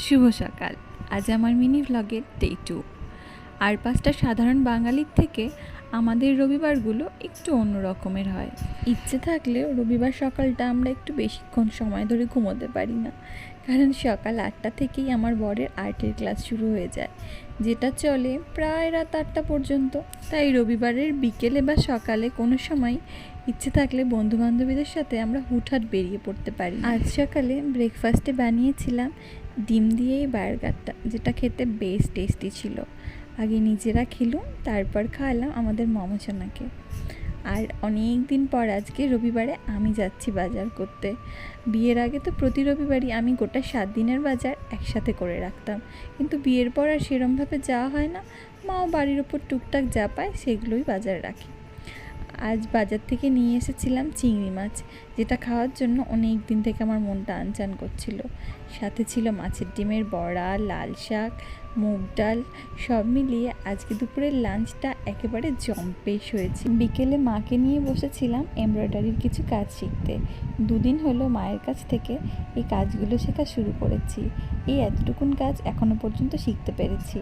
শুভ সকাল। আজ আমার মিনি ভ্লগের ডে 2। আর 5টা সাধারণ বাঙালির থেকে আমাদের রবিবারগুলো একটু অন্য রকমের হয়। ইচ্ছে থাকলেও রবিবার সকালটা আমরা একটু বেশিক্ষণ সময় ধরে ঘুমোতে পারি না, কারণ সকাল 8টা থেকেই আমার বরের আর্টের ক্লাস শুরু হয়ে যায়, যেটা চলে প্রায় রাত 8টা পর্যন্ত। তাই রবিবারের বিকেলে বা সকালে কোনো সময় ইচ্ছে থাকলে বন্ধুবান্ধবীদের সাথে আমরা হুটহাট বেরিয়ে পড়তে পারি। আজ সকালে ব্রেকফাস্টে বানিয়েছিলাম ডিম দিয়ে এই বার্গারটা, যেটা খেতে বেশ টেস্টি ছিল। আগে নিজেরা খেলুম, তারপর খাওয়ালাম আমাদের মমচনাকে। আর অনেক দিন পর আজকে রবিবারে আমি যাচ্ছি বাজার করতে। বিয়ের আগে তো প্রতি রবিবারই আমি গোটা 7 দিনের বাজার একসাথে করে রাখতাম, কিন্তু বিয়ের পর আর সেরমভাবে যাওয়া হয় না। মাও বাড়ির ওপর টুকটাক যা পায় সেগুলোই বাজার রাখি। আজ বাজার থেকে নিয়ে এসেছিলাম চিংড়ি মাছ, যেটা খাওয়ার জন্য অনেক দিন থেকে আমার মনটা আনচান করছিল। সাথে ছিল মাছের ডিমের বড়া, লাল শাক, মুগ ডাল। সব মিলিয়ে আজকে দুপুরের লাঞ্চটা একেবারে জম্পেশ হয়েছে। বিকেলে মাকে নিয়ে বসেছিলাম এমব্রয়ডারির কিছু কাজ শিখতে। 2 দিন হলো মায়ের কাছ থেকে এই কাজগুলো শেখা শুরু করেছি। এই এতটুকুন কাজ এখনো পর্যন্ত শিখতে পেরেছি।